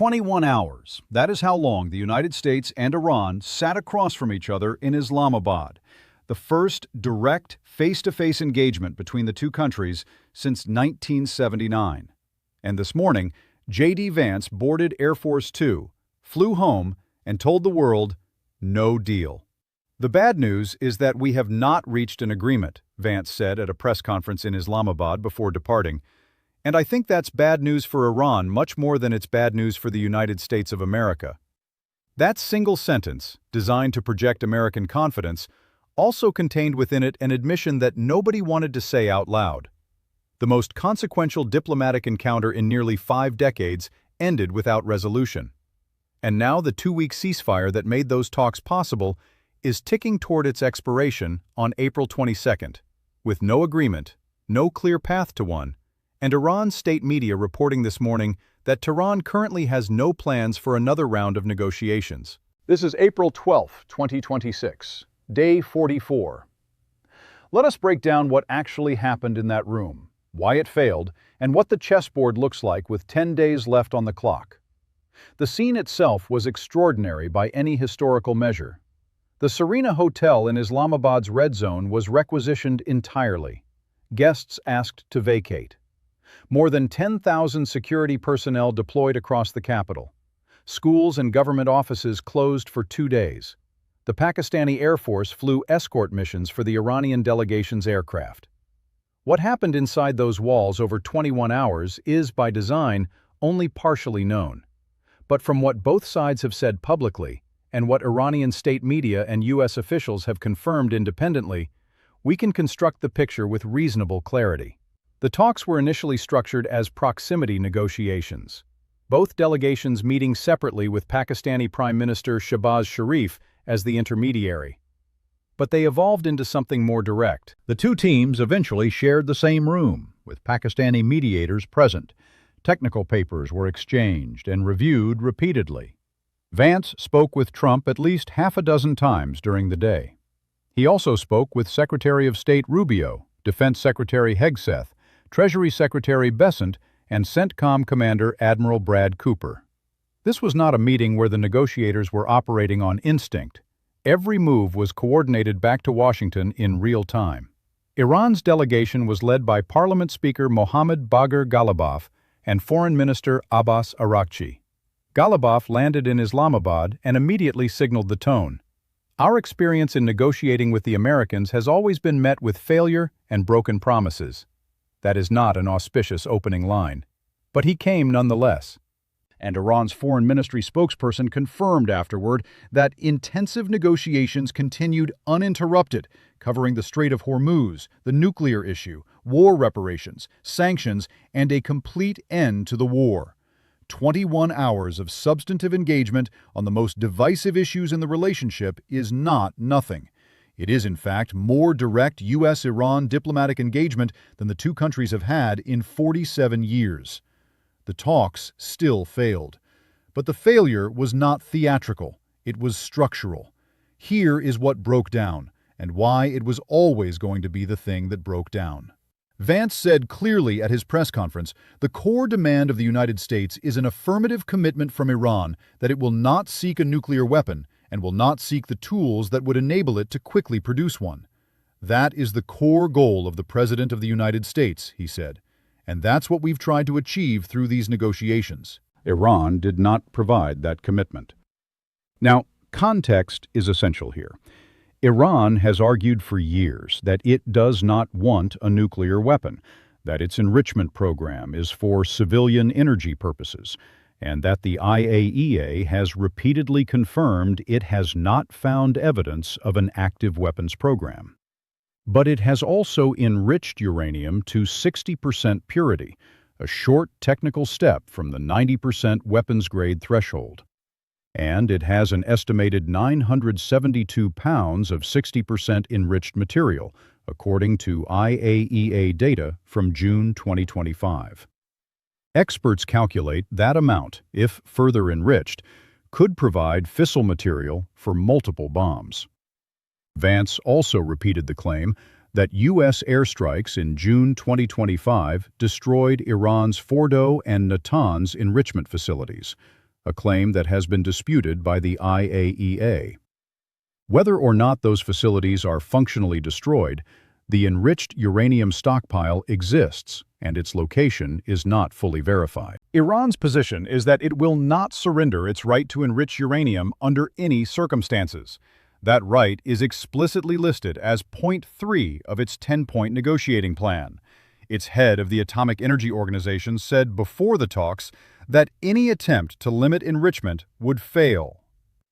21 hours. That is how long the United States and Iran sat across from each other in Islamabad, the first direct face-to-face engagement between the two countries since 1979. And this morning, J.D. Vance boarded Air Force Two, flew home, and told the world, no deal. The bad news is that we have not reached an agreement, Vance said at a press conference in Islamabad before departing. And I think that's bad news for Iran much more than it's bad news for the United States of America. That single sentence, designed to project American confidence, also contained within it an admission that nobody wanted to say out loud. The most consequential diplomatic encounter in nearly 5 decades ended without resolution. And now the 2-week ceasefire that made those talks possible is ticking toward its expiration on April 22nd, with no agreement, no clear path to one, and Iran's state media reporting this morning that Tehran currently has no plans for another round of negotiations. This is April 12, 2026, day 44. Let us break down what actually happened in that room, why it failed, and what the chessboard looks like with 10 days left on the clock. The scene itself was extraordinary by any historical measure. The Serena Hotel in Islamabad's red zone was requisitioned entirely. Guests asked to vacate. More than 10,000 security personnel deployed across the capital. Schools and government offices closed for 2 days. The Pakistani Air Force flew escort missions for the Iranian delegation's aircraft. What happened inside those walls over 21 hours is, by design, only partially known. But from what both sides have said publicly, and what Iranian state media and U.S. officials have confirmed independently, we can construct the picture with reasonable clarity. The talks were initially structured as proximity negotiations, both delegations meeting separately with Pakistani Prime Minister Shehbaz Sharif as the intermediary. But they evolved into something more direct. The two teams eventually shared the same room, with Pakistani mediators present. Technical papers were exchanged and reviewed repeatedly. Vance spoke with Trump at least half a dozen times during the day. He also spoke with Secretary of State Rubio, Defense Secretary Hegseth, Treasury Secretary Bessent, and CENTCOM Commander Admiral Brad Cooper. This was not a meeting where the negotiators were operating on instinct. Every move was coordinated back to Washington in real time. Iran's delegation was led by Parliament Speaker Mohammad Bagher Ghalibaf and Foreign Minister Abbas Araghchi. Ghalibaf landed in Islamabad and immediately signaled the tone. Our experience in negotiating with the Americans has always been met with failure and broken promises. That is not an auspicious opening line. But he came nonetheless. And Iran's foreign ministry spokesperson confirmed afterward that intensive negotiations continued uninterrupted, covering the Strait of Hormuz, the nuclear issue, war reparations, sanctions, and a complete end to the war. 21 hours of substantive engagement on the most divisive issues in the relationship is not nothing. It is, in fact, more direct U.S.-Iran diplomatic engagement than the two countries have had in 47 years. The talks still failed. But the failure was not theatrical, it was structural. Here is what broke down, and why it was always going to be the thing that broke down. Vance said clearly at his press conference, the core demand of the United States is an affirmative commitment from Iran that it will not seek a nuclear weapon and will not seek the tools that would enable it to quickly produce one. That is the core goal of the President of the United States, he said. And that's what we've tried to achieve through these negotiations. Iran did not provide that commitment. Now, context is essential here. Iran has argued for years that it does not want a nuclear weapon, that its enrichment program is for civilian energy purposes, and that the IAEA has repeatedly confirmed it has not found evidence of an active weapons program. But it has also enriched uranium to 60% purity, a short technical step from the 90% weapons-grade threshold. And it has an estimated 972 pounds of 60% enriched material, according to IAEA data from June 2025. Experts calculate that amount, if further enriched, could provide fissile material for multiple bombs. Vance also repeated the claim that U.S. airstrikes in June 2025 destroyed Iran's Fordo and Natanz enrichment facilities, a claim that has been disputed by the IAEA. Whether or not those facilities are functionally destroyed, the enriched uranium stockpile exists, and its location is not fully verified. Iran's position is that it will not surrender its right to enrich uranium under any circumstances. That right is explicitly listed as point 3 of its 10-point negotiating plan. Its head of the Atomic Energy Organization said before the talks that any attempt to limit enrichment would fail.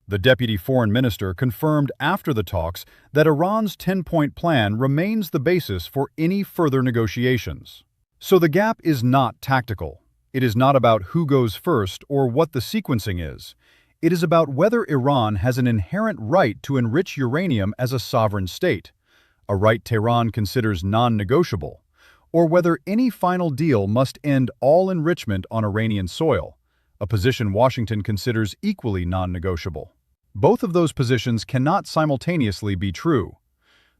The deputy foreign minister confirmed after the talks that Iran's 10-point plan remains the basis for any further negotiations. So the gap is not tactical. It is not about who goes first or what the sequencing is. It is about whether Iran has an inherent right to enrich uranium as a sovereign state, a right Tehran considers non-negotiable, or whether any final deal must end all enrichment on Iranian soil, a position Washington considers equally non-negotiable. Both of those positions cannot simultaneously be true.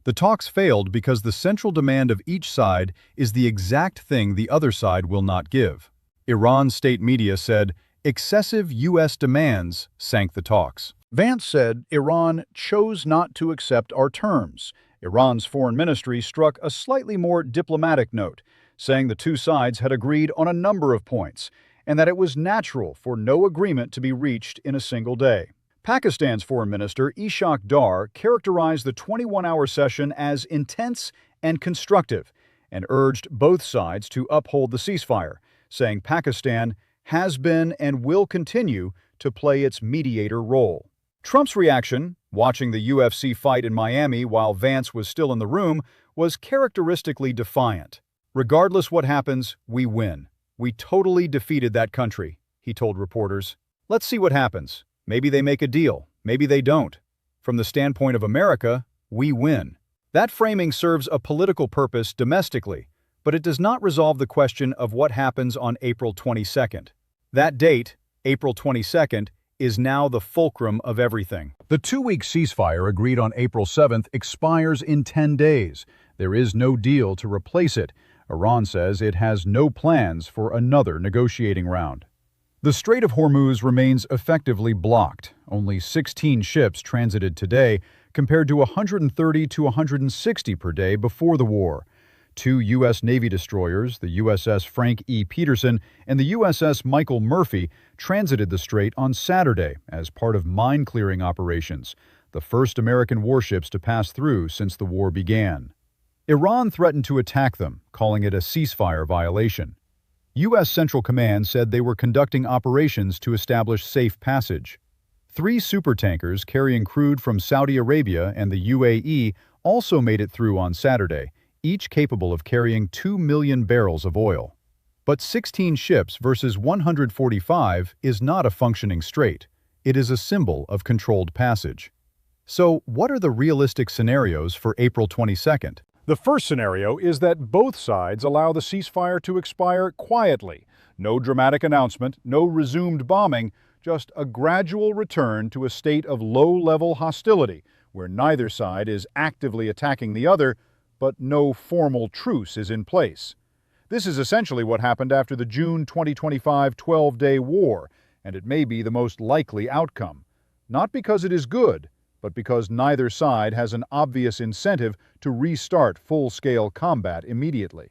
The talks failed because the central demand of each side is the exact thing the other side will not give. Iran's state media said, "Excessive U.S. demands sank the talks." Vance said Iran chose not to accept our terms. Iran's foreign ministry struck a slightly more diplomatic note, saying the two sides had agreed on a number of points, and that it was natural for no agreement to be reached in a single day. Pakistan's Foreign Minister Ishaq Dar characterized the 21-hour session as intense and constructive and urged both sides to uphold the ceasefire, saying Pakistan has been and will continue to play its mediator role. Trump's reaction, watching the UFC fight in Miami while Vance was still in the room, was characteristically defiant. "Regardless what happens, we win. We totally defeated that country," he told reporters. "Let's see what happens. Maybe they make a deal, maybe they don't. From the standpoint of America, we win." That framing serves a political purpose domestically, but it does not resolve the question of what happens on April 22nd. That date, April 22nd, is now the fulcrum of everything. The two-week ceasefire agreed on April 7th expires in 10 days. There is no deal to replace it. Iran says it has no plans for another negotiating round. The Strait of Hormuz remains effectively blocked. Only 16 ships transited today, compared to 130 to 160 per day before the war. 2 U.S. Navy destroyers, the USS Frank E. Peterson and the USS Michael Murphy, transited the strait on Saturday as part of mine-clearing operations, the first American warships to pass through since the war began. Iran threatened to attack them, calling it a ceasefire violation. U.S. Central Command said they were conducting operations to establish safe passage. 3 supertankers carrying crude from Saudi Arabia and the UAE also made it through on Saturday, each capable of carrying 2 million barrels of oil. But 16 ships versus 145 is not a functioning strait. It is a symbol of controlled passage. So, what are the realistic scenarios for April 22nd? The first scenario is that both sides allow the ceasefire to expire quietly. No dramatic announcement, no resumed bombing, just a gradual return to a state of low-level hostility, where neither side is actively attacking the other, but no formal truce is in place. This is essentially what happened after the June 2025 12-day war, and it may be the most likely outcome. Not because it is good, but because neither side has an obvious incentive to restart full-scale combat immediately.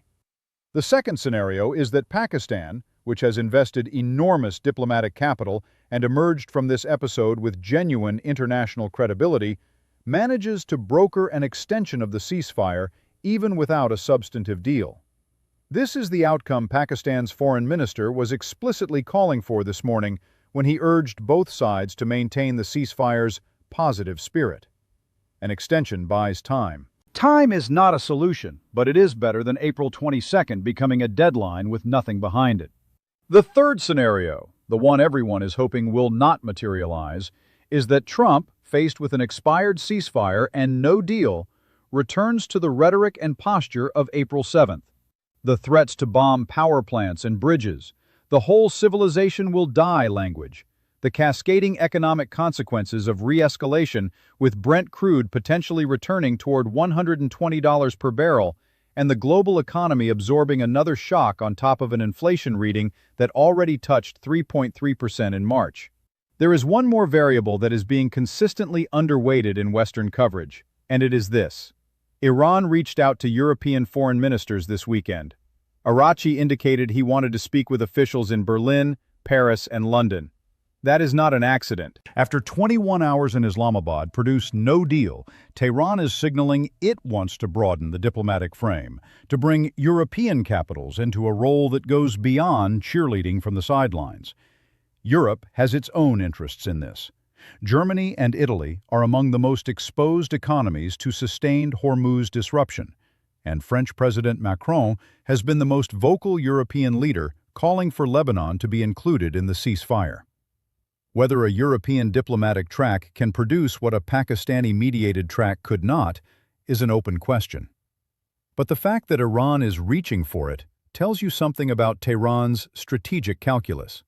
The second scenario is that Pakistan, which has invested enormous diplomatic capital and emerged from this episode with genuine international credibility, manages to broker an extension of the ceasefire even without a substantive deal. This is the outcome Pakistan's foreign minister was explicitly calling for this morning when he urged both sides to maintain the ceasefire's positive spirit. An extension buys time. Time is not a solution, but it is better than April 22nd becoming a deadline with nothing behind it. The third scenario, the one everyone is hoping will not materialize, is that Trump, faced with an expired ceasefire and no deal, returns to the rhetoric and posture of April 7th. The threats to bomb power plants and bridges, the whole civilization will die language, the cascading economic consequences of re-escalation with Brent crude potentially returning toward $120 per barrel, and the global economy absorbing another shock on top of an inflation reading that already touched 3.3% in March. There is one more variable that is being consistently underweighted in Western coverage, and it is this. Iran reached out to European foreign ministers this weekend. Arachi indicated he wanted to speak with officials in Berlin, Paris, and London. That is not an accident. After 21 hours in Islamabad produced no deal, Tehran is signaling it wants to broaden the diplomatic frame, to bring European capitals into a role that goes beyond cheerleading from the sidelines. Europe has its own interests in this. Germany and Italy are among the most exposed economies to sustained Hormuz disruption, and French President Macron has been the most vocal European leader calling for Lebanon to be included in the ceasefire. Whether a European diplomatic track can produce what a Pakistani-mediated track could not is an open question. But the fact that Iran is reaching for it tells you something about Tehran's strategic calculus.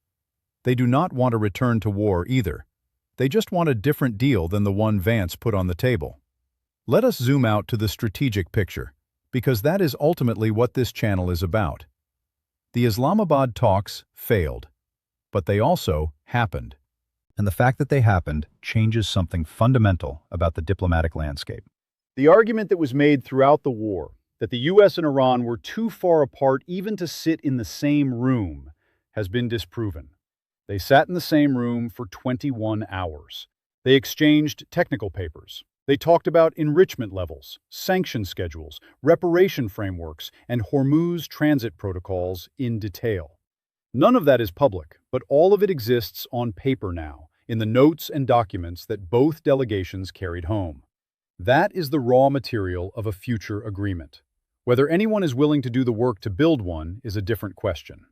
They do not want a return to war either. They just want a different deal than the one Vance put on the table. Let us zoom out to the strategic picture, because that is ultimately what this channel is about. The Islamabad talks failed, but they also happened. And the fact that they happened changes something fundamental about the diplomatic landscape. The argument that was made throughout the war, that the U.S. and Iran were too far apart even to sit in the same room, has been disproven. They sat in the same room for 21 hours. They exchanged technical papers. They talked about enrichment levels, sanction schedules, reparation frameworks, and Hormuz transit protocols in detail. None of that is public, but all of it exists on paper now, in the notes and documents that both delegations carried home. That is the raw material of a future agreement. Whether anyone is willing to do the work to build one is a different question.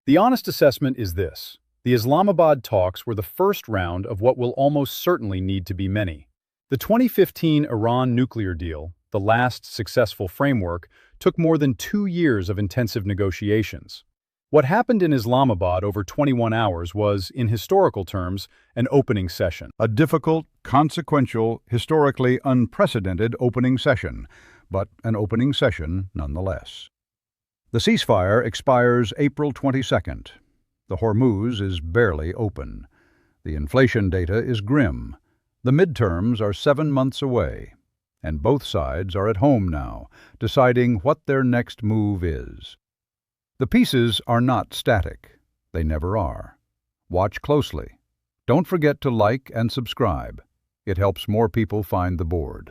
The honest assessment is this. The Islamabad talks were the first round of what will almost certainly need to be many. The 2015 Iran nuclear deal, the last successful framework, took more than 2 years of intensive negotiations. What happened in Islamabad over 21 hours was, in historical terms, an opening session. A difficult, consequential, historically unprecedented opening session, but an opening session nonetheless. The ceasefire expires April 22nd. The Hormuz is barely open. The inflation data is grim. The midterms are 7 months away, and both sides are at home now, deciding what their next move is. The pieces are not static. They never are. Watch closely. Don't forget to like and subscribe. It helps more people find the board.